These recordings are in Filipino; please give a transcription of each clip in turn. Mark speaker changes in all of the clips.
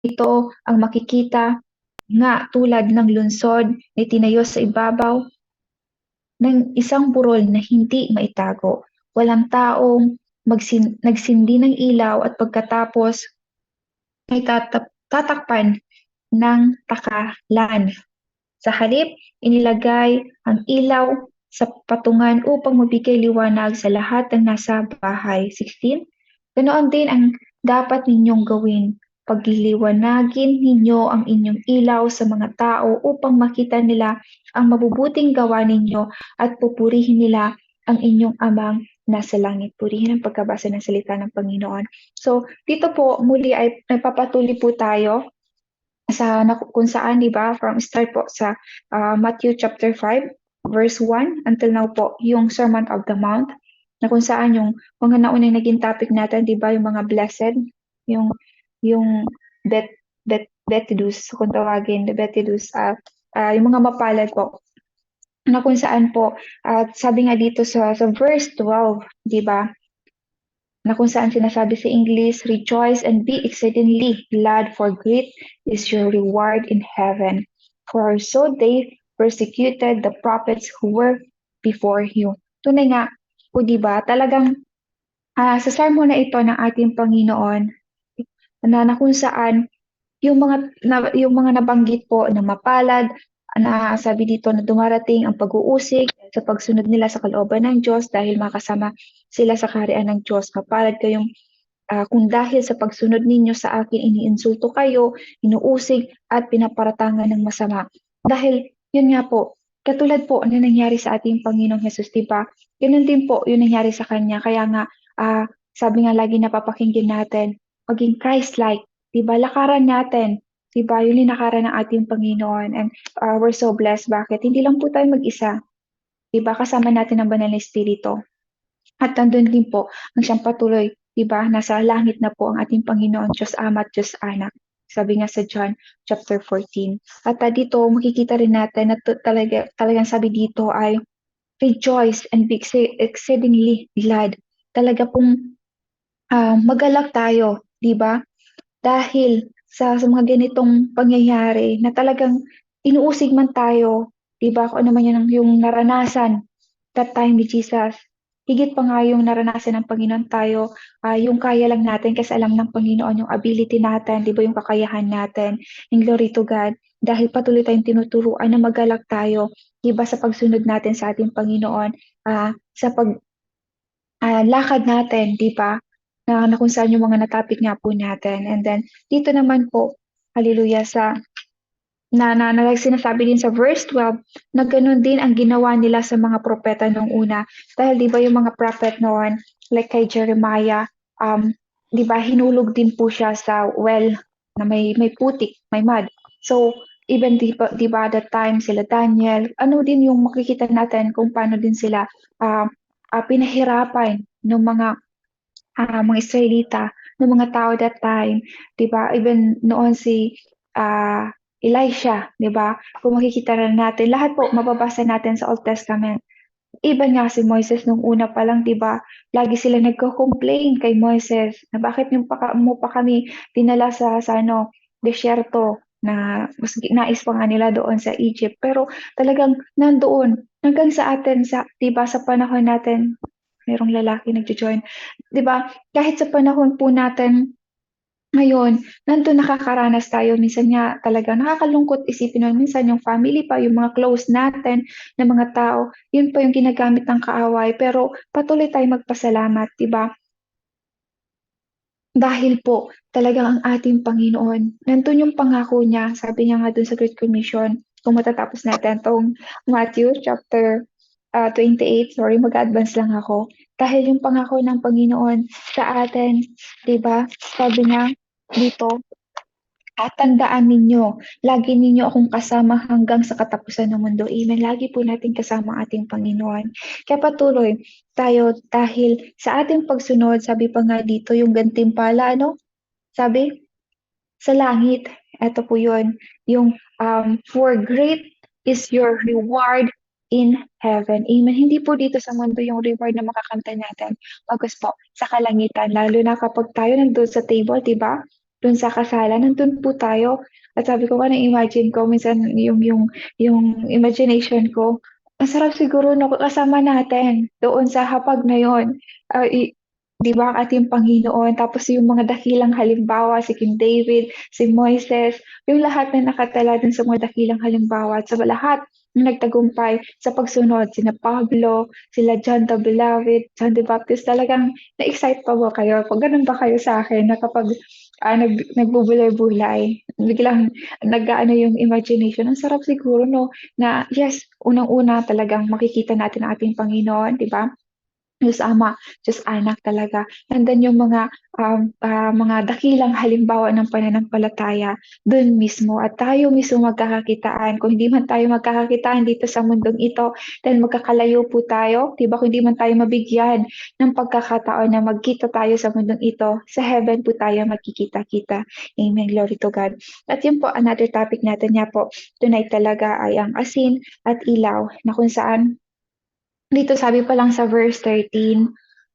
Speaker 1: ito ang makikita nga tulad ng lungsod na itinayo sa ibabaw ng isang burol na hindi maitago. Walang taong nagsindi ng ilaw at pagkatapos ay tatakpan ng takalan. Sa halip, inilagay ang ilaw sa patungan upang mabigay liwanag sa lahat ng nasa bahay. 16. Ganoon din ang dapat ninyong gawin. Pagliliwanagin ninyo ang inyong ilaw sa mga tao upang makita nila ang mabubuting gawa ninyo at pupurihin nila ang inyong amang nasa langit. Purihin ang pagkabasa ng salita ng Panginoon. So, dito po muli ay nagpapatuloy po tayo kung saan, di ba, from start po sa Matthew chapter 5, verse 1 until now po, yung Sermon of the Mount, na kung saan yung mga naunang naging topic natin, di ba, yung mga blessed, yung yung Beatitudes, kung tawagin, the Beatitudes, yung mga mapalad po, na kung saan po, at sabi nga dito sa verse 12, di ba, na kung saan sinasabi sa English, rejoice and be exceedingly glad, for great is your reward in heaven. For so they persecuted the prophets who were before you. Tunay nga, o di ba, talagang sa sermon na ito ng ating Panginoon, na kung saan yung mga nabanggit po na mapalad, na sabi dito na dumarating ang pag-uusig sa pagsunod nila sa kalooban ng Diyos dahil makasama sila sa kaharian ng Diyos. Mapalad kayong kung dahil sa pagsunod ninyo sa akin, iniinsulto kayo, inuusig at pinaparatangan ng masama. Dahil yun nga po, katulad po na nangyari sa ating Panginoong Hesus, diba? Ganun din po yung nangyari sa Kanya. Kaya nga, sabi nga lagi napapakinggan natin, maging Christ-like, diba? Lakaran natin, diba? Yun yung lakaran ng ating Panginoon. And we're so blessed. Bakit? Hindi lang po tayo mag-isa. Diba? Kasama natin ang banal na Espiritu. At nandun din po ang siyang patuloy, diba? Nasa langit na po ang ating Panginoon, Diyos Ama at Diyos Anak. Sabi nga sa John chapter 14. At dito makikita rin natin na talagang sabi dito ay rejoice and be exceedingly glad. Talaga pong magalak tayo, di ba? Dahil sa mga ganitong pangyayari na talagang inuusig man tayo, di ba? Kung ano man yung naranasan that time with Jesus. Higit pa nga yung naranasan ng Panginoon tayo, yung kaya lang natin kasi alam ng Panginoon yung ability natin, di ba, yung kakayahan natin. And glory to God. Dahil patuloy tayong tinuturuan na magalak tayo, di ba, sa pagsunod natin sa ating Panginoon, sa lakad natin, di ba, na kung saan yung mga natapik nga po natin. And then, dito naman po, hallelujah, na sinasabi din sa verse 12 na ganun din ang ginawa nila sa mga propeta noong una. Dahil di ba yung mga prophet noon, like kay Jeremiah, di ba hinulog din po siya sa well na may putik, may mud. So, even di ba that time sila Daniel, ano din yung makikita natin kung paano din sila pinahirapan ng mga Israelita, ng mga tao that time, 'di ba? Even noon si Elisha, 'di ba? Kung makikita na natin, lahat po mababasa natin sa Old Testament. Even nga si Moises nung una pa lang, 'di ba? Lagi sila nagko-complain kay Moises na bakit mo pa kami dinala sa desierto, na mas nais pa nga nila doon sa Egypt. Pero talagang nandoon hanggang sa atin, 'di ba, sa panahon natin, merong lalaki nagjo-join. 'Di ba? Kahit sa panahon po natin ngayon, nandun nakakaranas tayo. Minsan nga talaga nakakalungkot isipin nun. Minsan yung family pa, yung mga close natin na mga tao, yun pa yung ginagamit ng kaaway. Pero patuloy tayong magpasalamat, 'di ba? Dahil po talagang ang ating Panginoon, nandun yung pangako niya. Sabi niya nga dun sa Great Commission, kung matatapos natin tong Matthew chapter 28, sorry, mag-advance lang ako. Dahil yung pangako ng Panginoon sa atin, 'di ba? Sabi niya dito, at tandaan ninyo, lagi ninyo akong kasama hanggang sa katapusan ng mundo. Amen. Lagi po natin kasama ang ating Panginoon. Kaya patuloy tayo dahil sa ating pagsunod, sabi pa nga dito, yung gantimpala, ano? Sabi, sa langit. Ito po yun. Yung, for great is your reward in heaven. Amen. Hindi po dito sa mundo yung reward na makakanta natin. Pagkas po, sa kalangitan. Lalo na kapag tayo nandun sa table, di ba? dun sa kasalan, nandun po tayo. At sabi ko nga, na-imagine ko, minsan yung imagination ko, ang sarap siguro na kasama natin doon sa hapag na yun. Ah, i- Di ba ang ating Panginoon, tapos yung mga dakilang halimbawa, si King David, si Moises, yung lahat na nakatala dun sa mga dakilang halimbawa at sa lahat ng nagtagumpay sa pagsunod, sina Pablo, sila John the Beloved, John the Baptist, talagang na-excite pa ba kayo? Pag ganun ba kayo sa akin na kapag nagbubulay-bulay, biglang nag-aano yung imagination. Ang sarap siguro, no, na yes, unang-una talagang makikita natin ang ating Panginoon, di ba? Diyos Ama, Diyos Anak talaga. Nandun yung mga dakilang halimbawa ng pananampalataya dun mismo. At tayo mismo magkakakitaan. Kung hindi man tayo magkakakitaan dito sa mundong ito, dahil magkakalayo po tayo, di ba? Kung hindi man tayo mabigyan ng pagkakataon na magkita tayo sa mundong ito, sa heaven po tayo magkikita-kita. Amen. Glory to God. At yun po, another topic natin niya po, tonight talaga ay ang asin at ilaw, na kung saan dito sabi pa lang sa verse 13,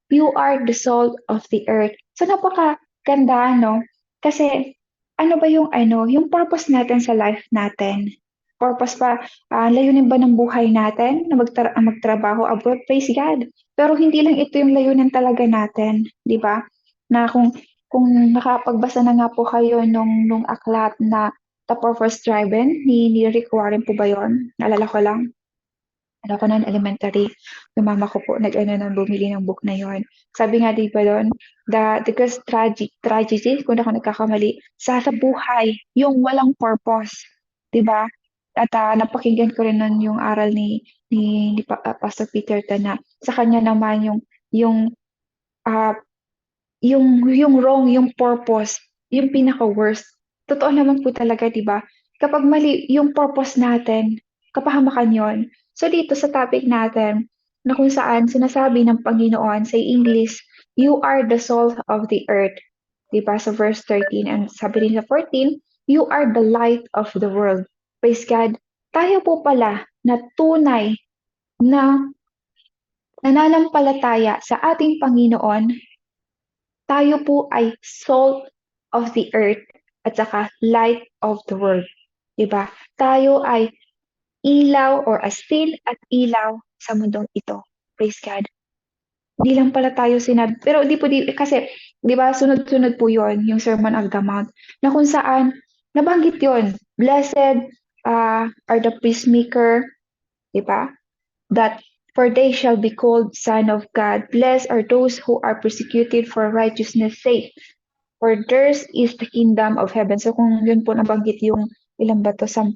Speaker 1: you are the salt of the earth. So napakaganda, no? Kasi ano ba yung purpose natin sa life natin? Purpose pa, layunin ba ng buhay natin na magtrabaho abroad? Praise God. Pero hindi lang ito yung layunin talaga natin, di ba? Na kung nakapagbasa na nga po kayo nung aklat na The Purpose Driven, ni Rick Warren po ba yun? Naalala ko lang ano ko no'n elementary, yung mama ko po nag-ano ng bumili ng book na yon. Sabi nga 'di ba do'n, the greatest tragedy kung di ako nagkakamali, sa buhay yung walang purpose, 'di ba? At, napakinggan ko rin no'n yung aral ni Pastor Peter Tana. Sa kanya naman yung, ah, yung wrong, yung purpose, yung pinaka-worst. Totoo naman po talaga, 'di ba? Kapag mali yung purpose natin, kapahamakan 'yon. So dito sa topic natin, na kung saan sinasabi ng Panginoon sa English, "You are the salt of the earth." 'Di ba? Sa verse 13 and sabi rin sa 14, "You are the light of the world." Praise God. Tayo po pala na tunay na nananampalataya sa ating Panginoon, tayo po ay salt of the earth at saka light of the world. Diba? Tayo ay ilaw or asin at ilaw sa mundong ito. Praise God. Di lang pala tayo pero di po kasi, di ba, sunod-sunod po yon yung Sermon of the Mount, na kung saan, nabanggit yon blessed are the peacemaker, di ba? That for they shall be called son of God. Blessed are those who are persecuted for righteousness' sake. For theirs is the kingdom of heaven. So kung yun po nabanggit yung ilan ba to? 10.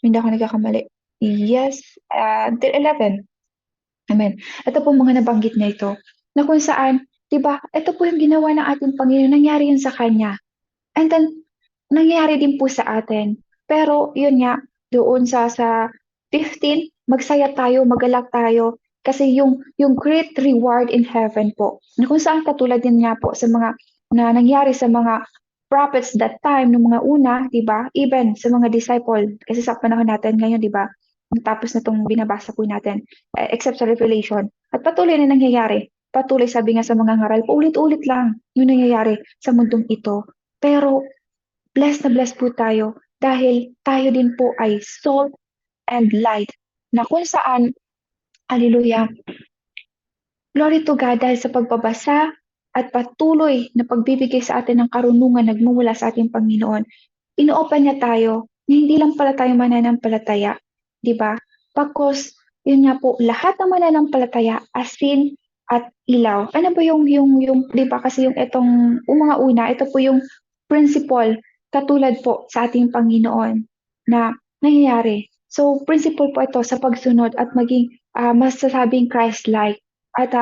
Speaker 1: Hindi ako nagkakamali. Yes, until 11. Amen. Ito po mga nabanggit na ito, na kung saan, di ba, ito po yung ginawa ng ating Panginoon, nangyari yun sa Kanya. And then, nangyayari din po sa atin. Pero, yun nga, doon sa 15, magsaya tayo, magalak tayo, kasi yung great reward in heaven po, na kung saan katulad din nga po sa mga na nangyari sa mga prophets that time, ng mga una, di ba? Even sa mga disciple, kasi sa panahon natin ngayon, di ba? Tapos na itong binabasa po natin, except sa Revelation. At patuloy na nangyayari. Patuloy, sabi nga sa mga ngaral, paulit-ulit lang yung nangyayari sa mundong ito. Pero blessed na blessed po tayo dahil tayo din po ay salt and light na kung saan, hallelujah, glory to God dahil sa pagbabasa at patuloy na pagbibigay sa atin ng karunungan nagmumula sa ating Panginoon, ino-open niya tayo na hindi lang pala tayo mananampalataya, di ba? Pagkos, yun nga po, lahat ng mananampalataya, asin at ilaw. Ano ba di ba? Kasi yung mga una, ito po yung principle, katulad po sa ating Panginoon na nangyayari. So, principle po ito sa pagsunod at maging masasabing Christ-like. At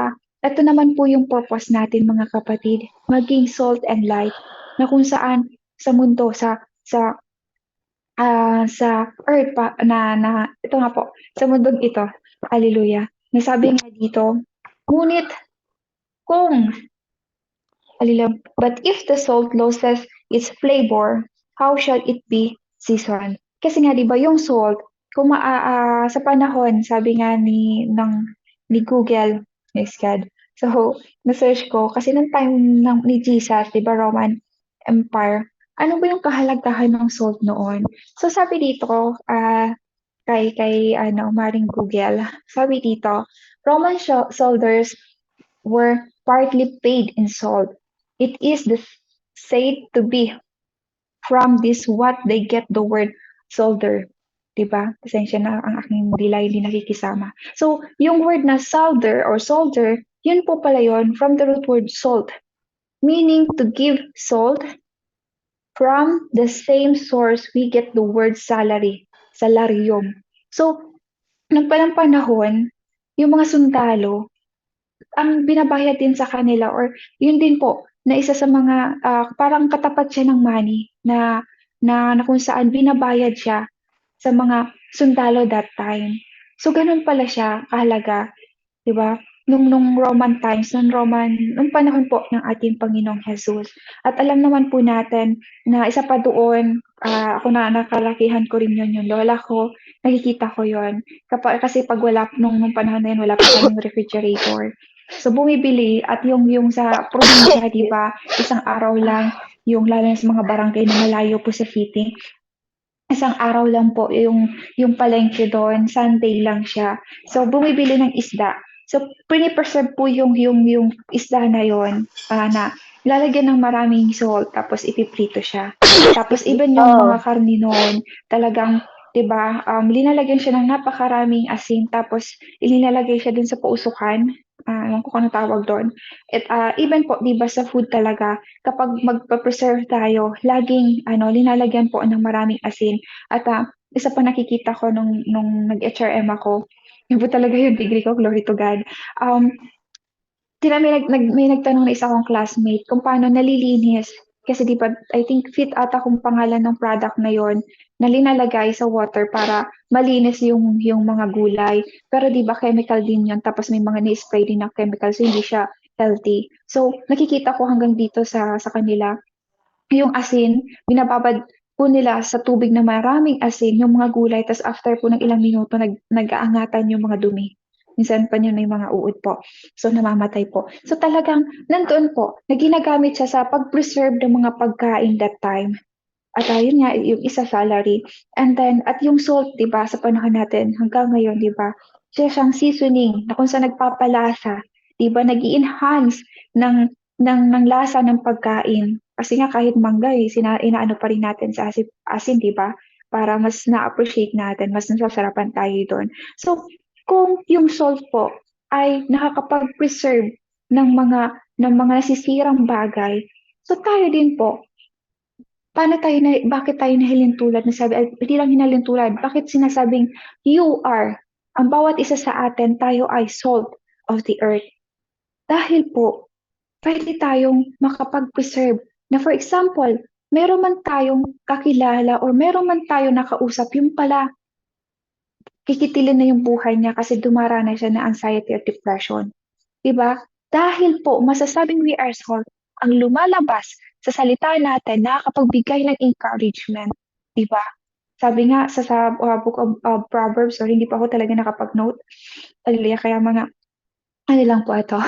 Speaker 1: ito naman po yung purpose natin mga kapatid, maging salt and light na kung saan sa mundo, sa earth pa na ito nga po, sa mundong ito. Hallelujah. Nasabi nga dito, ngunit kung, hallelujah, but if the salt loses its flavor, how shall it be seasoned? Kasi nga 'di ba yung salt, kung sa panahon, sabi nga ni Google, yes God. So, na-search ko kasi nung time ni Jesus, 'di ba Roman Empire, ano ba yung kahalagahan ng salt noon? So sabi dito, kay Maring Google, sabi dito, Roman soldiers were partly paid in salt. It is said to be from this what they get the word soldier. Diba? Pasensya na ang aking dila hindi nakikisama. So, yung word na soldier or soldier, yun po pala yun from the root word salt, meaning to give salt. From the same source, we get the word salary, salarium. So, nung palang panahon, yung mga sundalo, ang binabayad din sa kanila or yun din po na isa sa mga parang katapat siya ng money na kung saan binabayad siya sa mga sundalo that time. So ganun pala siya kahalaga, 'di ba? Nung Roman times, nung panahon po ng ating Panginoong Jesus. At alam naman po natin na isa pa doon, ako na nakalakihan ko rin yun, yung lola ko, nakikita ko yun. Kasi pag wala, nung panahon na yun, wala pa kaming refrigerator. So bumibili at yung sa probinsya, di ba, isang araw lang, yung lalo na sa mga barangay na malayo po sa city, isang araw lang po yung palengke doon, Sunday lang siya. So bumibili ng isda. So pini-preserve po yung isda na yon, na lalagyan ng maraming salt tapos ipiprito siya. Tapos even yung
Speaker 2: Oo.
Speaker 1: mga karne noon, talagang 'di ba, linalagyan siya ng napakaraming asin tapos ilinalagay siya dun sa pausukan. Ewan ko kung anong tawag doon. Even po 'di ba sa food talaga, kapag magpa-preserve tayo, laging linalagyan po ng maraming asin. At isa pa nakikita ko nung nag-HRM ako, yun po talaga yung degree ko, glory to God. Um, may nagtanong na isa kong classmate kung paano nalilinis. Kasi di ba, I think fit ata kung pangalan ng product na yon na linalagay sa water para malinis yung mga gulay. Pero di ba chemical din yon tapos may mga ni-spray din na chemical so hindi siya healthy. So nakikita ko hanggang dito sa kanila yung asin, binababad po nila sa tubig na maraming asin yung mga gulay, tas after po ng ilang minuto nag-aangatan yung mga dumi. Minsan pa yun may mga uod po. So namamatay po. So talagang nandoon po, na ginagamit siya sa pag-preserve ng mga pagkain that time. At ayun nga, yung isa salary. And then, at yung salt, di ba, sa panahon natin, hanggang ngayon, di ba, siya siyang seasoning na kung saan nagpapalasa, di ba, nag-i-enhance ng lasa ng pagkain. Kasi nga kahit mangga, inaano pa rin natin sa asin, di ba, para mas na-appreciate natin, mas nasasarapan tayo doon. So, kung yung salt po ay nakakapag-preserve ng mga nasisirang bagay, so tayo din po, bakit tayo nahalintulad na sabi, ay, hindi lang hinalintulad, bakit sinasabing you are, ang bawat isa sa atin, tayo ay salt of the earth. Dahil po, pwede tayong makapag-preserve na for example, meron man tayong kakilala or meron man tayong nakausap, yung pala, kikitilin na yung buhay niya kasi dumaranas siya na anxiety at depression. 'Di ba? Dahil po masasabing we are salt, ang lumalabas sa salita natin nakakapagbigay ng encouragement, 'di ba? Sabi nga sa Book of Proverbs, or hindi pa ako talaga nakapag-note. Hallelujah, kaya mga ano lang po ito.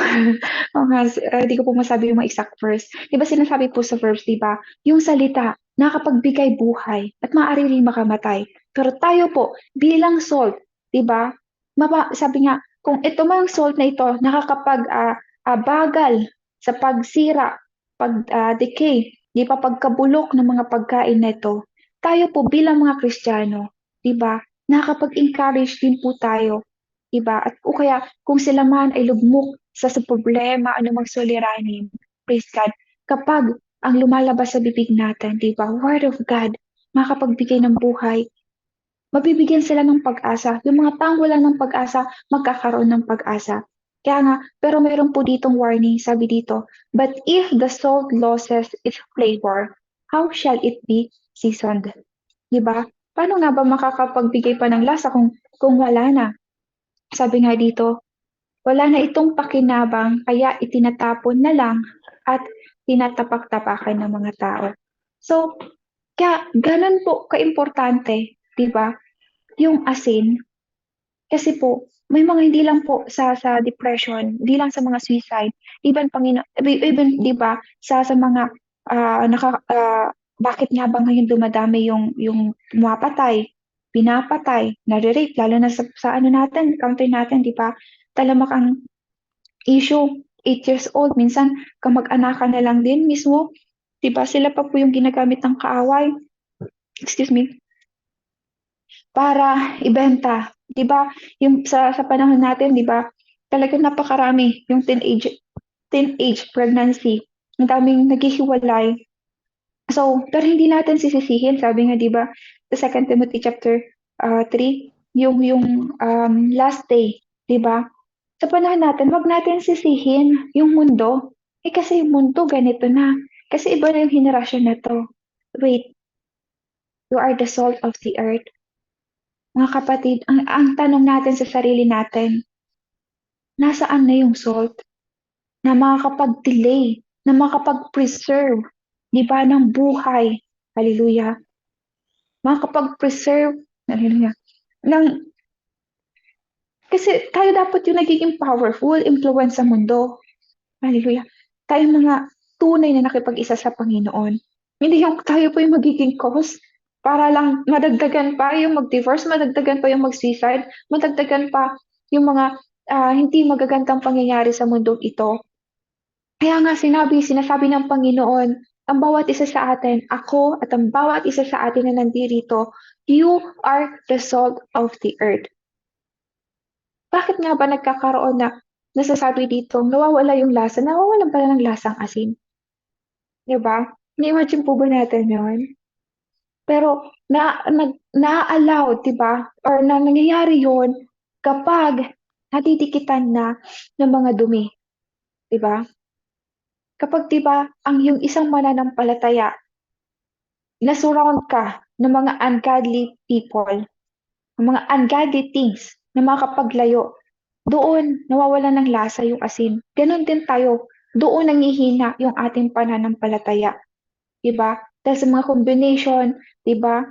Speaker 1: Hindi ko po masabi yung mga exact verse. 'Di ba sinasabi po sa verse, 'di ba? Yung salita nakakapagbigay buhay at maaari ring makamatay. Pero tayo po bilang salt, 'di ba? Sabi nga kung ito mang salt na ito bagal sa pagsira, decay, di ba pagkabulok ng mga pagkain na ito, tayo po bilang mga Kristiyano, di ba, nakakapag-encourage din po tayo, di ba? At o kaya kung sila man ay lugmok sa problema, anumang suliranin, praise God, kapag ang lumalabas sa bibig natin, di ba, Word of God, makapagbigay ng buhay, mabibigyan sila ng pag-asa. Yung mga taong wala ng pag-asa, magkakaroon ng pag-asa. Kaya nga, pero meron po ditong warning, sabi dito, but if the salt loses its flavor, how shall it be seasoned? Diba? Paano nga ba makakapagbigay pa ng lasa kung wala na? Sabi nga dito, wala na itong pakinabang, kaya itinatapon na lang at tinatapak-tapakan ng mga tao. So, kaya ganun po kaimportante, di ba? Yung asin, kasi po, may mga hindi lang po sa depression, hindi lang sa mga suicide, even 'di ba, sa mga Bakit nga ba ngayon dumadami yung pumapatay, pinapatay, nare-rape, lalo na sa ano natin, country natin, di ba? Talamak ang issue, 8 years old, minsan kamag-anakan na lang din mismo, di ba? Sila pa po yung ginagamit ng kaaway, excuse me, para ibenta. 'Di ba? Yung sa panahon natin, 'di ba? Talagang napakarami yung teenage pregnancy. Ang daming naghihiwalay. So, pero hindi natin sisisihin, sabi nga 'di ba, sa Second Timothy chapter 3, yung last day, 'di ba? Sa panahon natin, wag natin sisihin yung mundo. Kasi yung mundo ganito na. Kasi iba na yung henerasyon na to. Wait, you are the salt of the earth. Mga kapatid, ang tanong natin sa sarili natin, nasaan na yung salt na makakapag-delay, na makakapag-preserve, di ba, ng buhay? Hallelujah. Makakapag-preserve, hallelujah, ng, kasi tayo dapat yung nagiging powerful influence sa mundo. Hallelujah. Tayo mga tunay na nakipag-isa sa Panginoon. Hindi yung tayo po yung magiging cause para lang madagdagan pa yung mag-divorce, madagdagan pa yung mag-suicide, madagdagan pa yung mga hindi magagandang pangyayari sa mundong ito. Kaya nga sinasabi ng Panginoon, ang bawat isa sa atin, ako at ang bawat isa sa atin na nandirito, you are the salt of the earth. Bakit nga ba nagkakaroon na nasasabi dito, nawawala yung lasa, nawawalan pala ng lasang asin? Diba? Ni-imagine po ba natin yun? Pero na-allow, diba? Or nangyayari yun kapag natitikitan na ng mga dumi. Diba? Kapag diba, ang yung isang mananampalataya, na-surround ka ng mga ungodly people, ng mga ungodly things na makapaglayo, doon nawawalan ng lasa yung asin. Ganon din tayo, doon nangihina yung ating pananampalataya. Diba? Dahil sa mga combination, diba,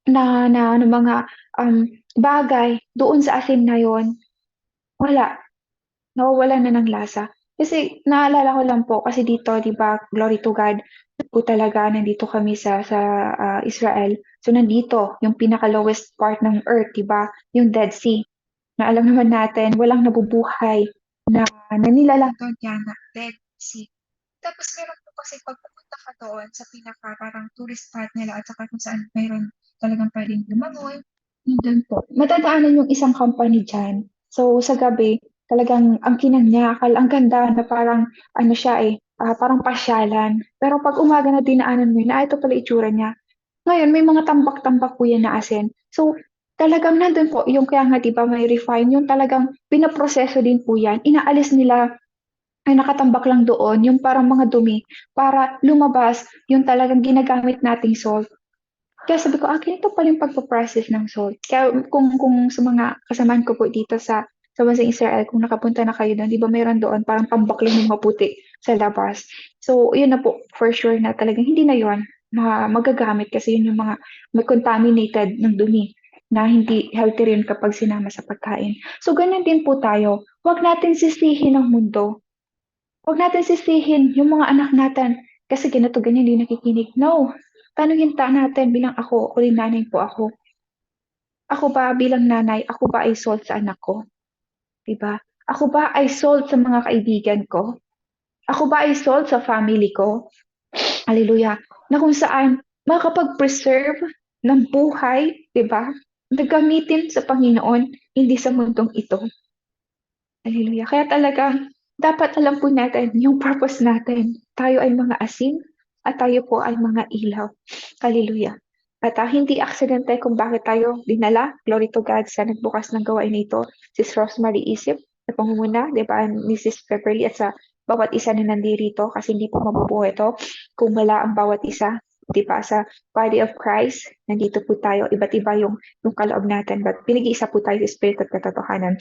Speaker 1: na mga bagay doon sa asin na yon, wala, nawawalan na ng lasa. Kasi naalala ko lang po, kasi dito, diba, glory to God, po talaga, nandito kami sa Israel. So, nandito, yung pinaka-lowest part ng earth, diba, yung Dead Sea, na alam naman natin, walang nabubuhay na nilalang doon yan na Dead Sea. Tapos meron po kasi pag pupunta ka doon sa pinaka parang tourist spot nila at saka kung saan mayroon talagang pwedeng lumangoy, nandun po. Matadaanan yung isang company dyan. So sa gabi, talagang ang kinanyakal, ang ganda na parang ano siya parang pasyalan. Pero pag umaga na dinaanan mo yun, ito pala itsura niya. Ngayon, may mga tambak-tambak po yan na asin. So, talagang nandun po, yung kaya nga diba may refine, yung talagang pinaproseso din po yan. Inaalis nila ay nakatambak lang doon, yung parang mga dumi, para lumabas yung talagang ginagamit nating salt. Kaya sabi ko, ganito pala yung pagpaprocess ng salt. Kaya kung sa mga kasamaan ko po dito sa bansang Israel, kung nakapunta na kayo doon, di ba meron doon, parang tambak lang yung maputi sa labas. So, yun na po, for sure na talagang hindi na yun magagamit kasi yun yung mga may contaminated ng dumi na hindi healthy rin kapag sinama sa pagkain. So, ganun din po tayo. Huwag natin sisihin ang mundo. Huwag natin sisihin yung mga anak natin kasi ganito ganyan hindi nakikinig. No. Tanungin natin bilang ako rin nanay po ako. Ako ba bilang nanay, ako ba ay salt sa anak ko? Diba? Ako ba ay salt sa mga kaibigan ko? Ako ba ay salt sa family ko? Hallelujah. Na kung saan makapag-preserve ng buhay, diba? Na gamitin sa Panginoon, hindi sa mundong ito. Hallelujah. Kaya talaga, dapat alam po natin yung purpose natin. Tayo ay mga asin at tayo po ay mga ilaw. Hallelujah. At hindi aksidente kung bakit tayo dinala. Glory to God sa nagbukas ng gawain nito. Sis Rosemary Isip, sa pangunguna, di ba, Mrs. Beverly at sa bawat isa na nandirito kasi hindi po mabubuhay ito kung wala ang bawat isa. Di ba, sa body of Christ, nandito po tayo, iba't iba yung kaloob natin, but pinag-iisa po tayo sa Spirit at katotohanan.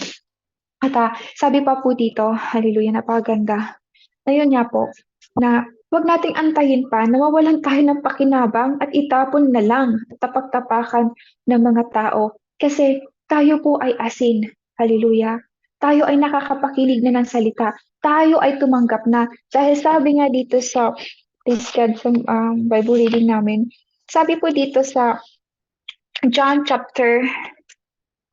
Speaker 1: At sabi pa po dito, hallelujah, napakaganda. Ayun nga po, na huwag nating antayin pa, nawawalan tayo ng pakinabang at itapon na lang, tapak-tapakan ng mga tao. Kasi tayo po ay asin, hallelujah. Tayo ay nakakapakinig na ng salita. Tayo ay tumanggap na. Dahil sabi nga dito sa Praise God sa Bible reading namin. Sabi po dito sa John chapter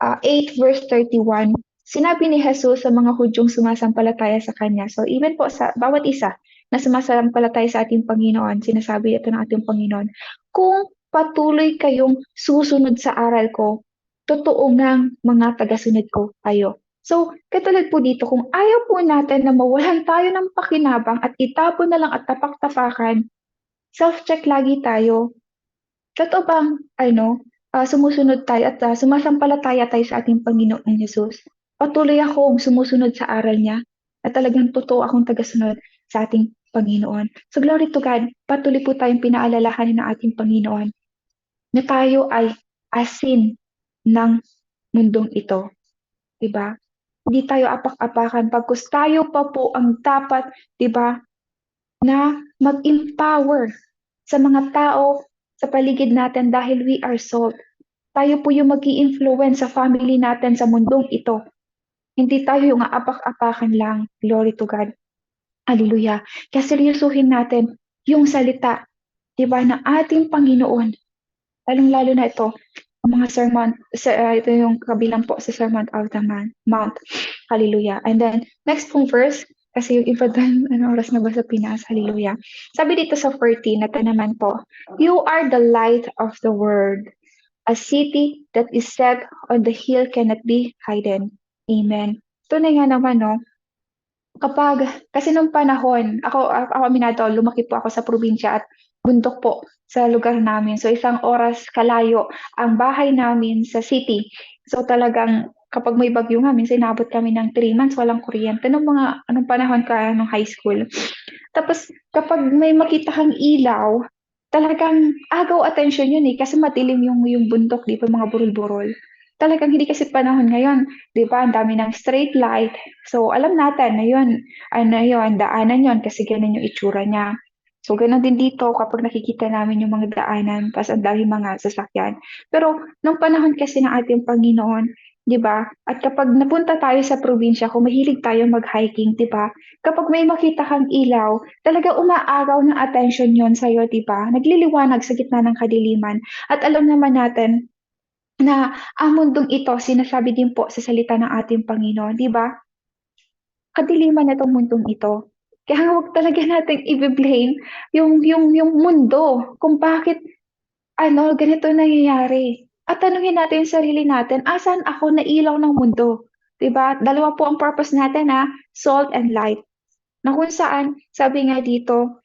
Speaker 1: 8 verse 31, sinabi ni Jesus sa mga Hudyong sumasampalataya sa Kanya. So even po sa bawat isa na sumasampalataya sa ating Panginoon, sinasabi ito ng ating Panginoon, kung patuloy kayong susunod sa aral ko, totoo ngang mga tagasunod ko kayo. So, katulad po dito, kung ayaw po natin na mawalan tayo ng pakinabang at itapon na lang at tapak-tapakan, self-check lagi tayo. Totoo bang sumusunod tayo at sumasampalataya tayo sa ating Panginoong Hesus? Patuloy akong sumusunod sa aral niya at talagang totoo akong tagasunod sa ating Panginoon. So glory to God, patuloy po tayong pinaalalahanin ng ating Panginoon na tayo ay asin ng mundong ito. Diba? Hindi tayo apak-apakan pagkus tayo pa po ang dapat, diba, na mag-empower sa mga tao sa paligid natin dahil we are salt. Tayo po yung mag-i-influence sa family natin sa mundong ito. Hindi tayo yung aapak-apakan lang. Glory to God. Hallelujah. Kaya seryosuhin natin yung salita, diba, ng ating Panginoon. Lalong-lalo na ito, ang mga sermon, ito yung kabilang po sa Sermon of the Mount. Hallelujah. And then, next pong verse, kasi yung iba doon, oras na ba sa Pinas? Hallelujah. Sabi dito sa 14, na naman po, you are the light of the world. A city that is set on the hill cannot be hidden. Amen. Tunay nga naman, no? Kasi nung panahon, ako aminado, lumaki po ako sa probinsya at bundok po sa lugar namin. So isang oras kalayo ang bahay namin sa city. So talagang kapag may bagyo nga, minsan inabot kami ng 3 months walang kuryente. Anong panahon ka, nung high school. Tapos kapag may makita kang ilaw, talagang agaw attention yun eh, kasi madilim yung bundok, di ba, mga burol-burol. Talagang hindi kasi panahon ngayon, di ba, ang dami ng straight light. So, alam natin na yun, daanan yun kasi ganun yung itsura niya. So, ganun din dito kapag nakikita namin yung mga daanan, tapos ang dami mga sasakyan. Pero, nung panahon kasi ng ating Panginoon, di ba, at kapag napunta tayo sa probinsya, kung mahilig tayo mag-hiking, di ba, kapag may makita kang ilaw, talaga umaagaw ng attention yon sa'yo, di ba? Nagliliwanag sa gitna ng kadiliman. At alam naman natin, na ang mundong ito, sinasabi din po sa salita ng ating Panginoon, di ba? Kadiliman na itong mundong ito. Kaya huwag talaga nating i-blame yung mundo kung bakit ganito nangyayari. At tanungin natin yung sarili natin, asan ako na ilaw ng mundo? Diba? Dalawa po ang purpose natin, salt and light. Na kung saan, sabi nga dito,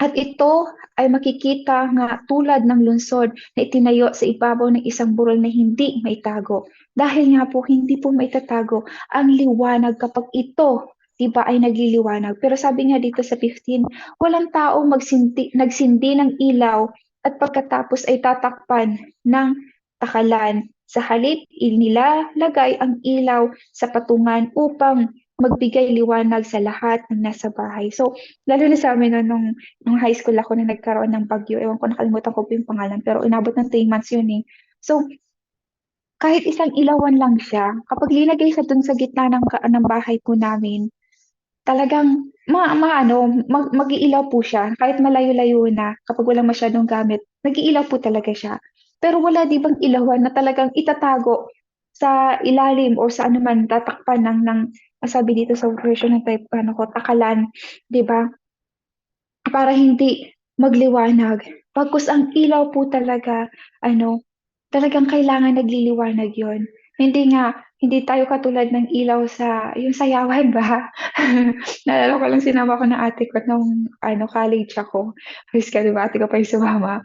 Speaker 1: at ito ay makikita nga tulad ng lungsod na itinayo sa ibabaw ng isang burol na hindi maitago. Dahil nga po hindi po maitatago ang liwanag kapag ito, di ba, ay nagliliwanag. Pero sabi nga dito sa 15, walang taong nagsindi ng ilaw at pagkatapos ay tatakpan ng takalan. Sa halip, inilalagay ang ilaw sa patungan upang magbigay liwanag sa lahat ng nasa bahay. So, lalo na sa amin nung high school ako na nagkaroon ng bagyo, ewan ko, nakalimutan ko po yung pangalan, pero inabot ng 3 months yun eh. So, kahit isang ilawan lang siya, kapag linagay sa dun sa gitna ng bahay po namin, talagang mag-iilaw po siya. Kahit malayo-layo na, kapag walang masyadong gamit, nag-iilaw po talaga siya. Pero wala di bang ilawan na talagang itatago sa ilalim o sa anuman tatakpan ng sabi dito sa version ng type takalan, 'di ba? Para hindi magliwanag. Pagkus ang ilaw po talaga, talagang kailangan nagliliwanag 'yon. Hindi tayo katulad ng ilaw sa yung sayawan ba? Naalala ko lang sinama ko ng ate ko nung college ako. Halos ka, 'di ba? Ate ko pa yung sumama.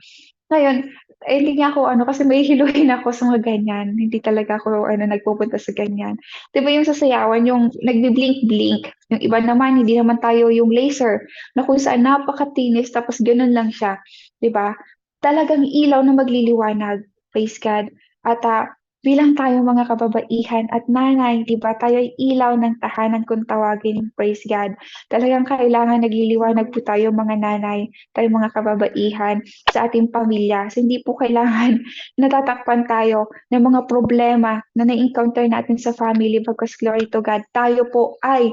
Speaker 1: Ngayon, hindi nga ako kasi mahihiluhin ako sa mga ganyan. Hindi talaga ako nagpupunta sa ganyan. 'Di ba yung sa sayawan, yung nagbi-blink-blink. Yung iba naman, hindi naman tayo yung laser na kung saan napakatinis tapos ganun lang siya. 'Di ba? Talagang ilaw na magliliwanag. Praise God. At bilang tayo mga kababaihan at nanay, 'di ba? Tayo ay ilaw ng tahanan kung tawagin. Praise God. Talagang kailangan nagliliwanag po tayo mga nanay, tayo mga kababaihan sa ating pamilya. So, hindi po kailangan natatakpan tayo ng mga problema na na-encounter natin sa family because glory to God, tayo po ay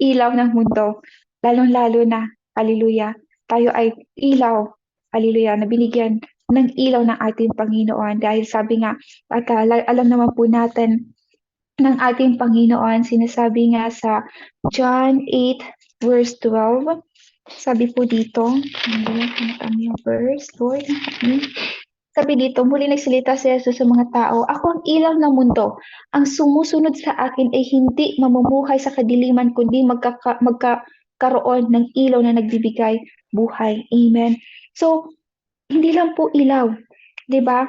Speaker 1: ilaw ng mundo. Lalong-lalo na, hallelujah, tayo ay ilaw. Hallelujah, na binigyan ng ilaw ng ating Panginoon. Dahil sabi nga, at alam naman po natin ng ating Panginoon, sinasabi nga sa John 8 verse 12, sabi po dito, hindi yung verse, Lord, sabi dito, muli nagsalita si Jesus sa mga tao, ako ang ilaw ng mundo. Ang sumusunod sa akin ay hindi mamumuhay sa kadiliman, kundi magkakaroon ng ilaw na nagbibigay buhay. Amen. So, hindi lang po ilaw, di ba?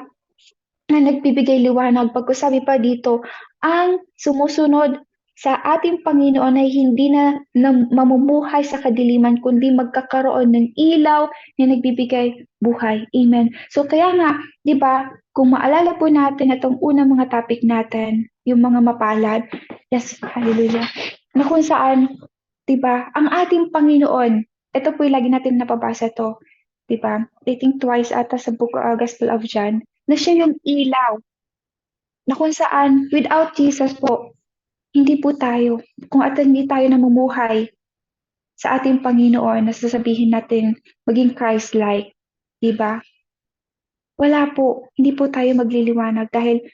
Speaker 1: Na nagbibigay liwanag. Pagkasabi pa dito, ang sumusunod sa ating Panginoon ay hindi na mamumuhay sa kadiliman, kundi magkakaroon ng ilaw na nagbibigay buhay. Amen. So kaya nga, di ba, kung maalala po natin itong unang mga topic natin, yung mga mapalad, yes, hallelujah, na kung saan, di ba, ang ating Panginoon, ito po yung lagi natin napabasa to, di ba? I think twice ata sa book Gospel of John, na siya yung ilaw, na kung saan, without Jesus po, hindi po tayo, kung at hindi tayo namumuhay sa ating Panginoon na sasabihin natin maging Christ-like, di ba? Wala po, hindi po tayo magliliwanag dahil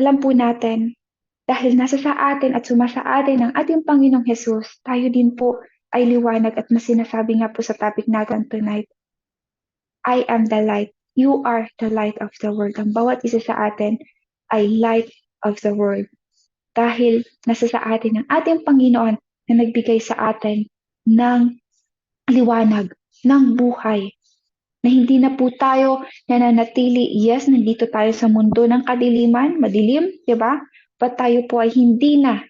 Speaker 1: alam po natin, dahil nasa sa atin at sumasa atin ang ating Panginoong Jesus, tayo din po ay liwanag at mas sinasabi nga po sa topic natin tonight, I am the light, you are the light of the world. Ang bawat isa sa atin ay light of the world. Dahil nasa sa atin ang ating Panginoon na nagbigay sa atin ng liwanag, ng buhay, na hindi na po tayo nananatili, yes, nandito tayo sa mundo ng kadiliman, madilim, di ba? But tayo po ay hindi na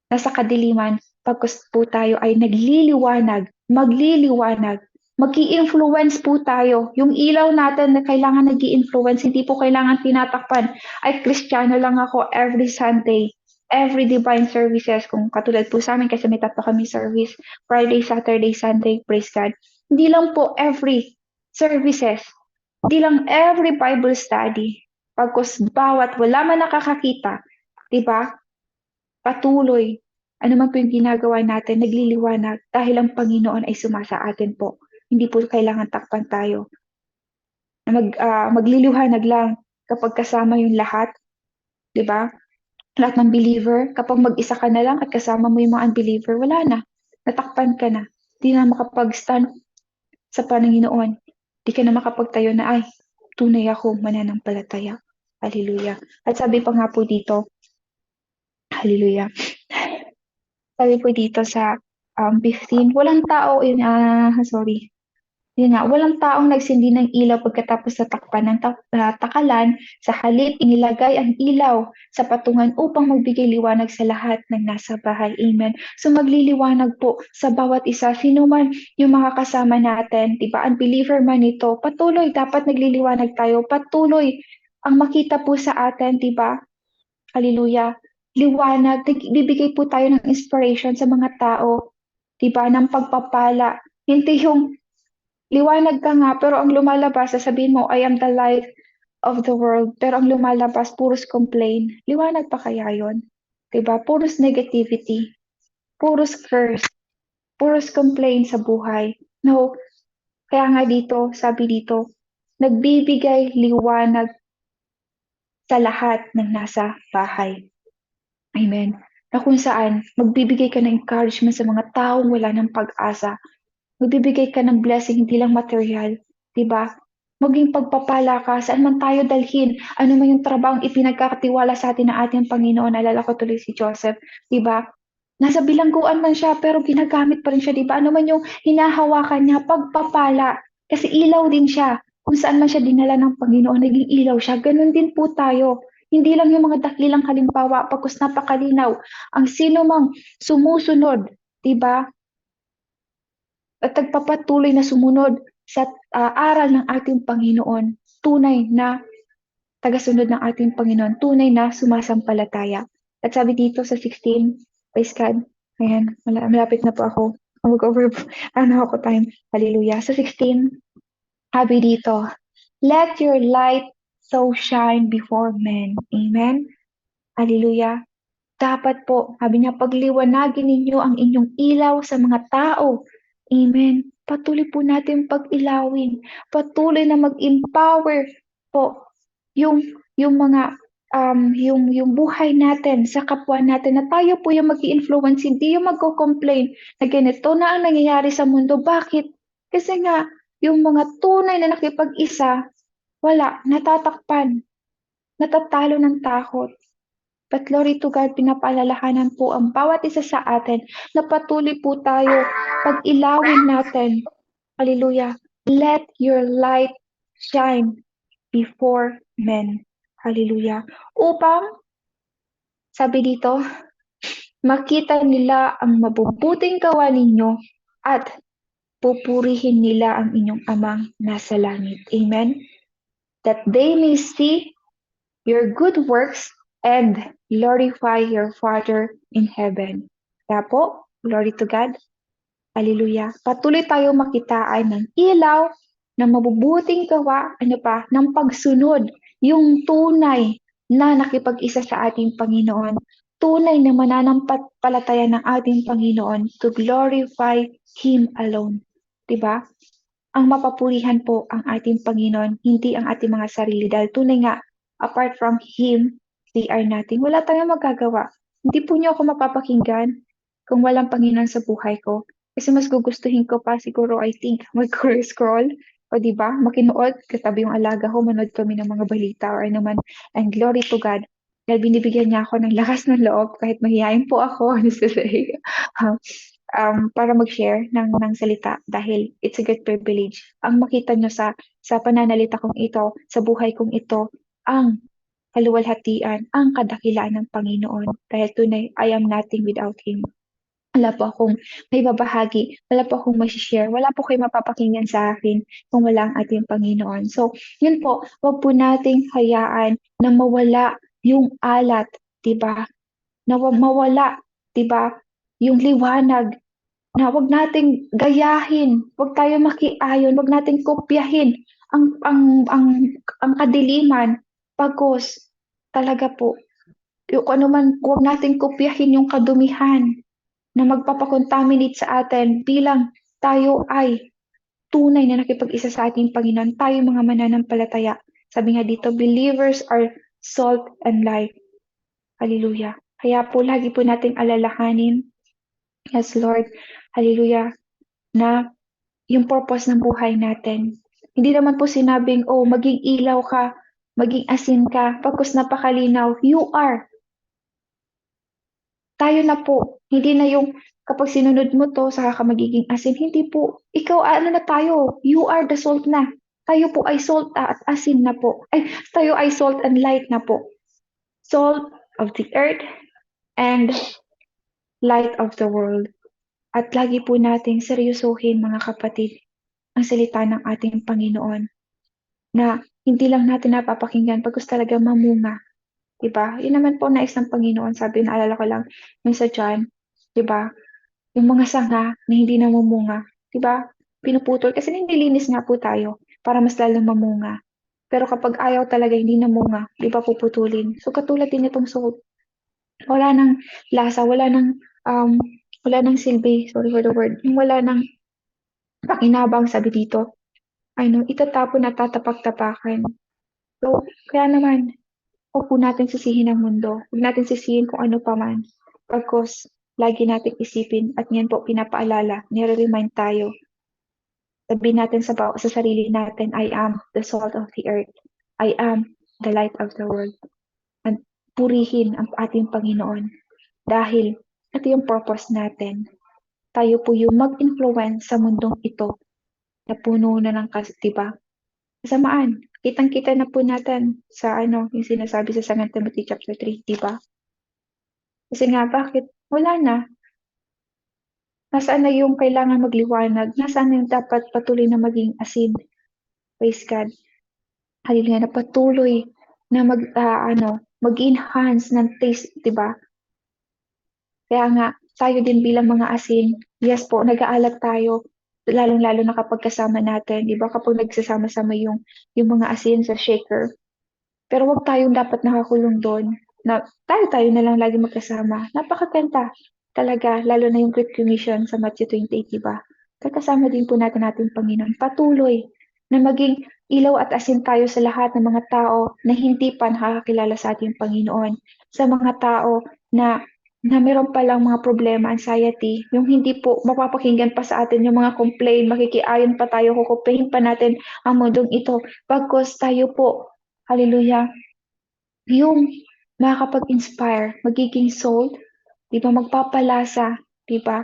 Speaker 1: nasa kadiliman, pagkus po tayo ay nagliliwanag, magliliwanag, mag-i-influence po tayo. Yung ilaw natin na kailangan nag-i-influence, hindi po kailangan tinatakpan. Ay, Kristiyano lang ako every Sunday, every divine services. Kung katulad po sa amin, kasi may tatlo kami service, Friday, Saturday, Sunday, praise God. Hindi lang po every services, hindi lang every Bible study. Pagkus bawat wala man nakakakita, di ba? Patuloy, ano man po yung ginagawa natin, nagliliwanag dahil ang Panginoon ay sumasa atin po. Hindi po kailangan takpan tayo. Magliliwanag lang kapag kasama yung lahat, di ba? Lahat ng believer, kapag mag-isa ka na lang at kasama mo yung mga unbeliever, wala na. Natakpan ka na. Di na makapag-stand sa Panginoon. Di ka na makapagtayo na, ay, tunay ako mananampalataya. Hallelujah. At sabi pa nga po dito, hallelujah. Sabi po dito sa 15, walang tao, sorry. Yun nga, walang taong nagsindi ng ilaw pagkatapos sa takpan ng takalan, sa halip inilagay ang ilaw sa patungan upang magbigay liwanag sa lahat ng nasa bahay. Amen. So magliliwanag po sa bawat isa, sino man yung mga kasama natin, di ba? Unbeliever man ito, patuloy dapat nagliliwanag tayo, patuloy ang makita po sa atin, di ba? Hallelujah. Liwanag, bibigay po tayo ng inspiration sa mga tao, di ba? Ng pagpapala. Hindi yung liwanag ka nga, pero ang lumalabas, sasabihin mo, I am the light of the world. Pero ang lumalabas, puros complain. Liwanag pa kaya yon? Diba? Puros negativity. Puros curse. Puros complain sa buhay. No, kaya nga dito, sabi dito, nagbibigay liwanag sa lahat ng nasa bahay. Amen. Na kung saan, magbibigay ka ng encouragement sa mga taong wala ng pag-asa. Magbibigay ka ng blessing, hindi lang material. Diba? Maging pagpapala ka, saan man tayo dalhin, ano man yung trabahong ipinagkakatiwala sa atin ng ating Panginoon, alala ko tuloy si Joseph, diba? Nasa bilangguan man siya, pero ginagamit pa rin siya, diba? Ano man yung hinahawakan niya, pagpapala. Kasi ilaw din siya. Kung saan man siya dinala ng Panginoon, naging ilaw siya. Ganon din po tayo. Hindi lang yung mga dakilang halimbawa, pagkus napakalinaw. Ang sino mang sumusunod, diba? At nagpapatuloy na sumunod sa aral ng ating Panginoon, tunay na tagasunod ng ating Panginoon, tunay na sumasampalataya. At sabi dito sa 16, praise God, ayan, malapit na po ako. Mag-over, ako time. Hallelujah. Sa 16, sabi dito, let your light so shine before men. Amen. Hallelujah. Dapat po, sabi niya, pagliwanagin ninyo ang inyong ilaw sa mga tao. Amen. patuloy po natin pag-ilawin, patuloy na mag-empower po yung mga yung buhay natin sa kapwa natin na tayo po yung mag-i-influence, hindi yung magko-complain na ganito na ang nangyayari sa mundo. Bakit? Kasi nga, yung mga tunay na nakipag-isa, wala, natatakpan, natatalo ng takot. But glory to God, pinapaalalahanan po ang bawat isa sa atin na patuloy po tayo pag-ilawin natin. Hallelujah. Let your light shine before men. Hallelujah. Upang, sabi dito, makita nila ang mabubuting gawa ninyo at pupurihin nila ang inyong amang nasa langit. Amen. That they may see your good works and glorify your Father in heaven. Kaya po, glory to God. Hallelujah. Patuloy tayo makitaan ng ilaw, ng mabubuting gawa, ng pagsunod, yung tunay na nakipag-isa sa ating Panginoon, tunay na mananampalataya ng ating Panginoon to glorify Him alone. Diba? Ang mapapurihan po ang ating Panginoon, hindi ang ating mga sarili. Dahil tunay nga, apart from Him, we are nothing. Wala tayong magagawa. Hindi po niyo ako mapapakinggan kung walang Panginoon sa buhay ko. Kasi mas gugustuhin ko pa siguro, I think, mag-scroll. O di ba makinood, katabi yung alaga ko, manood kami ng mga balita or naman. And glory to God. Dahil binibigyan niya ako ng lakas ng loob kahit mahihayin po ako. Para mag-share ng salita dahil it's a good privilege. Ang makita nyo sa pananalita kong ito, sa buhay kong ito, ang kaluwalhatian, ang kadakilaan ng Panginoon. Dahil tunay, I am nothing without Him. Wala po akong may babahagi, wala po akong share wala po kayo mapapakinggan sa akin kung wala ang ating Panginoon. So, yun po, wag po nating hayaan na mawala yung alat, 'di ba? Na mawala, 'di ba? Yung liwanag na wag nating gayahin, wag tayo makiayon, wag nating kopyahin ang kadiliman. Pagkos talaga po, yung ano man, wag nating kopyahin yung kadumihan na magpapakontaminate sa atin bilang tayo ay tunay na nakipag-isa sa ating Panginoon, tayo mga mananampalataya. Sabi nga dito, believers are salt and light. Hallelujah. Kaya po lagi po nating alalahanin, yes Lord, hallelujah, na yung purpose ng buhay natin. Hindi naman po sinabing, oh, maging ilaw ka, maging asin ka, pagkus napakalinaw, you are. Tayo na po, hindi na yung kapag sinunod mo to, saka ka magiging asin. Hindi po. Ikaw, ano na tayo? You are the salt na. Tayo po ay salt at asin na po. Ay, tayo ay salt and light na po. Salt of the earth and light of the world. At lagi po nating seryosohin mga kapatid ang salita ng ating Panginoon na hindi lang natin napapakinggan pagkus talaga mamunga. Diba? Yun naman po nais ng Panginoon. Sabi, naalala ko lang yung sa John, diba? Yung mga sanga na hindi namumunga, diba? Pinuputol kasi nililinis nga po tayo para mas lalong mamunga. Pero kapag ayaw talaga hindi namunga, di ba puputulin? So katulad din itong salt. Wala nang lasa, wala nang silbi, sorry for the word. Yung wala nang pakinabang, sabi dito. Ano, itatapon at tatapak-tapakan. So, kaya naman, huwag po natin sisihin ang mundo. Huwag natin sisihin kung ano pa man. Pagkos, lagi natin isipin at yan po pinapaalala, nire-remind tayo. Sabihin natin sa sarili natin, I am the salt of the earth. I am the light of the world. At purihin ang ating Panginoon. Dahil ito yung purpose natin. Tayo po yung mag-influence sa mundong ito na puno na ng diba? Kasamaan, kitang-kita na po natin sa yung sinasabi sa 2 Timothy chapter 3, diba? Kasi nga, bakit? Wala na. Nasaan na yung kailangan magliwanag? Nasaan na yung dapat patuloy na maging asin? Praise God. Hallelujah, na patuloy na mag-enhance ng taste, diba? Kaya nga, tayo din bilang mga asin, yes po, nag-aalat tayo, lalong-lalo na kapag kasama natin, di ba? Kapag nagsasama-sama yung mga asin sa shaker. Pero wag tayong dapat nakakulong doon, na tayo na lang lagi magkasama. Napakaganda talaga, lalo na yung Great Commission sa Matthew 28, di ba? Kasama din po natin ating Panginoon. Patuloy na maging ilaw at asin tayo sa lahat ng mga tao na hindi pa nakakakilala sa ating Panginoon. Sa mga tao na meron palang mga problema, anxiety, yung hindi po mapapakinggan pa sa atin yung mga complain, makikiayon pa tayo, kukupihin pa natin ang mundong ito. Pagkos tayo po, hallelujah, yung makakapag-inspire, magiging soul, di ba, magpapalasa, di ba,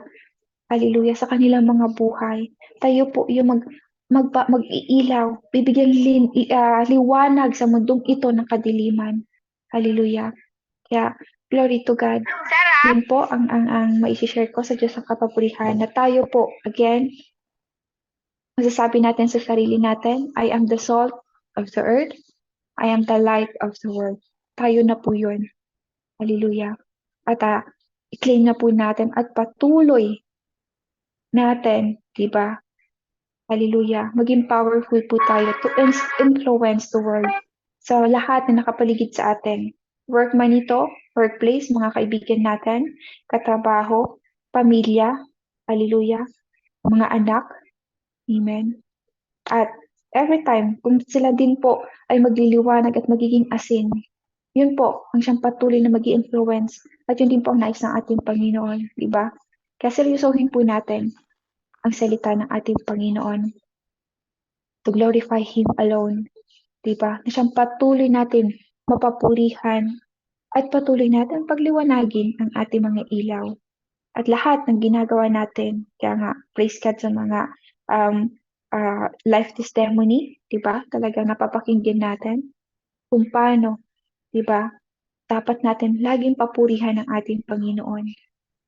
Speaker 1: hallelujah, sa kanilang mga buhay. Tayo po yung mag-iilaw, bibigyan liwanag sa mundong ito ng kadiliman. Hallelujah. Kaya, glory to God. Yun po ang maishishare ko sa Diyos ang kapapurihan na tayo po, again, masasabi natin sa sarili natin, I am the salt of the earth. I am the light of the world. Tayo na po yun. Hallelujah. At i-claim na po natin at patuloy natin, di ba? Hallelujah. Maging powerful po tayo to influence the world sa lahat na nakapaligid sa atin. Work man ito, workplace, mga kaibigan natin, katrabaho, pamilya, hallelujah, mga anak, amen. At every time, kung sila din po ay magliliwanag at magiging asin, yun po ang siyang patuloy na mag-i-influence at yun din po ang nais ng ating Panginoon, di ba? Kaya seryosohin po natin ang salita ng ating Panginoon to glorify Him alone, di ba? Na siyang patuloy natin mapapurihan at patuloy natin pagliwanagin ang ating mga ilaw. At lahat ng ginagawa natin, kaya nga, praise God sa mga life testimony, di ba? Talagang napapakinggan natin kung paano, di ba? Dapat natin laging papurihan ang ating Panginoon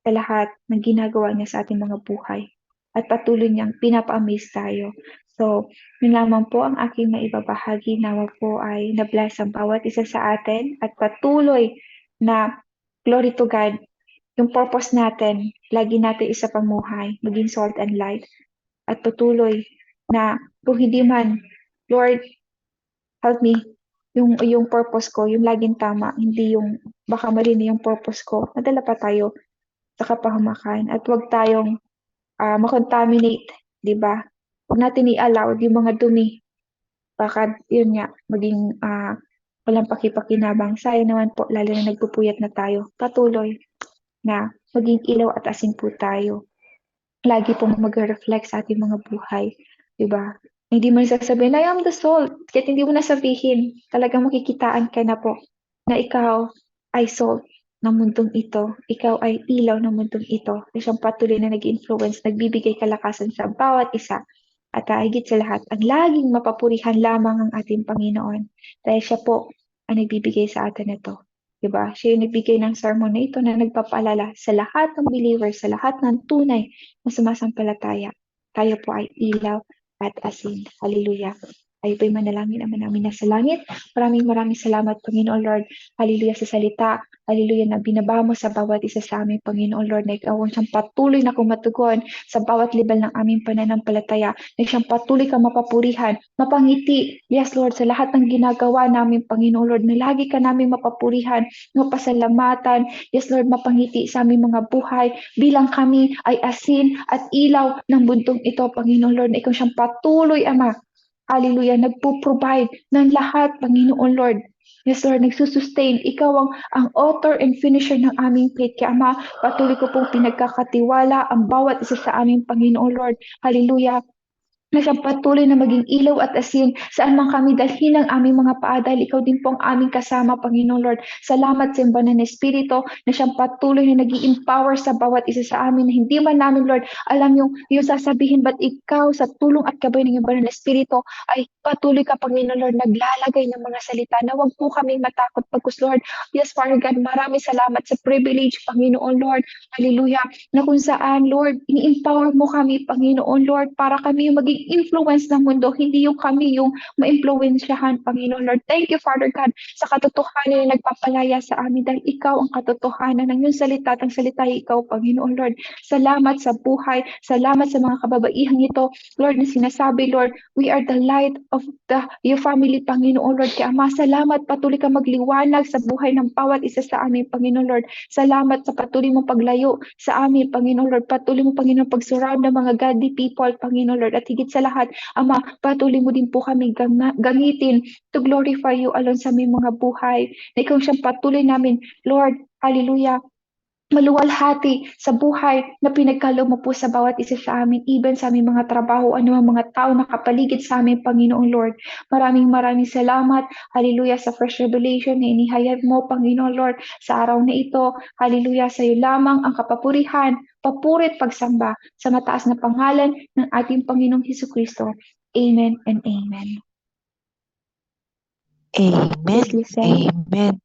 Speaker 1: sa lahat ng ginagawa niya sa ating mga buhay. At patuloy niyang pinapa-amaze tayo. So, yun lamang po ang aking maibabahagi. Nawa po ay na-bless ang bawat isa sa atin at patuloy na glory to God. Yung purpose natin, lagi natin isa pamuhay, maging salt and light. At patuloy na kung hindi man, Lord, help me, yung purpose ko, yung laging tama, hindi yung baka mali na yung purpose ko. Nadala pa tayo sa kapahamakan at huwag tayong makontaminate, di ba? Huwag natin i-allow yung mga dumi. Baka yun nga, maging walang pakipakinabang. Sayang naman po, lalo na nagpupuyat na tayo. Patuloy na maging ilaw at asin po tayo. Lagi pong mag-reflect sa ating mga buhay. Diba? Hindi mo sasabihin, I am the salt. Kahit hindi mo nasabihin, talagang makikitaan ka na po na ikaw ay salt ng mundong ito. Ikaw ay ilaw ng mundong ito. Siyang patuloy na nag-influence, nagbibigay kalakasan sa bawat isa. At higit sa lahat, ang laging mapapurihan lamang ang ating Panginoon. Dahil siya po ang nagbibigay sa atin ito. Diba? Siya yung nagbigay ng sermon na ito na nagpapaalala sa lahat ng believers, sa lahat ng tunay na sumasampalataya. Tayo po ay ilaw at asin. Hallelujah. Tayo po'y manalangin naman namin na sa langit. Maraming salamat, Panginoon Lord. Hallelujah sa salita. Hallelujah na binaba mo sa bawat isa sa amin, Panginoon Lord, na ikaw ang siyang patuloy na kumatugon sa bawat libal ng aming pananampalataya, na siyang patuloy ka mapapurihan, mapangiti, yes Lord, sa lahat ng ginagawa namin, Panginoon Lord, na lagi ka namin mapapurihan, mapasalamatan, yes Lord, mapangiti sa aming mga buhay, bilang kami ay asin at ilaw ng buntong ito, Panginoon Lord, na ikaw siyang patuloy, Ama, hallelujah, nagpo-provide ng lahat, Panginoon Lord. Yes, Lord, nagsusustain. Ikaw ang author and finisher ng aming faith. Kaya Ama, patuloy ko pong pinagkakatiwala ang bawat isa sa aming Panginoon Lord. Hallelujah. Na siyang patuloy na maging ilaw at asin saan man kami dalhin ang aming mga paa dahil ikaw din po ang aming kasama, Panginoon Lord. Salamat sa imbanan ng Espiritu na siyang patuloy na nag-i-empower sa bawat isa sa amin na hindi man namin, Lord, alam yung sasabihin, but ikaw sa tulong at gabay ng imbanan ng Espiritu ay patuloy ka, Panginoon Lord, naglalagay ng mga salita na huwag po kaming matakot pagkus, Lord. Yes, Father God, maraming salamat sa privilege, Panginoon Lord. Hallelujah. Na kung saan, Lord, ini-empower mo kami, Panginoon Lord, para kami yung maging i-influence ng mundo, hindi yung kami yung ma-influensyahan, Panginoon Lord. Thank you, Father God, sa katotohanan na nagpapalaya sa amin dahil ikaw ang katotohanan ng iyong salita at ang salita ay ikaw, Panginoon Lord. Salamat sa buhay, salamat sa mga kababaihang ito, Lord, na sinasabi, Lord, we are the light of your family, Panginoon Lord. Kaya Ama, salamat, patuloy ka magliwanag sa buhay ng bawat isa sa amin, Panginoon Lord. Salamat sa patuloy mong paglayo sa amin, Panginoon Lord. Patuloy mo, Panginoon, pag-surround ng mga godly people, Panginoon Lord. At higit sa lahat, Ama, patuloy mo din po kami gamitin to glorify you alone sa aming mga buhay. Na ikaw siyang patuloy namin, Lord, hallelujah, maluwalhati sa buhay na pinagkaloob mo po sa bawat isa sa amin, even sa aming mga trabaho, anumang mga tao na kapaligid sa amin, Panginoong Lord. Maraming salamat, hallelujah, sa fresh revelation na inihayag mo, Panginoong Lord, sa araw na ito. Hallelujah, sa iyo lamang ang kapapurihan, papurit, pagsamba sa mataas na pangalan ng ating Panginoong Hesukristo. Amen and amen.
Speaker 2: Amen.
Speaker 1: Please listen.
Speaker 2: Amen.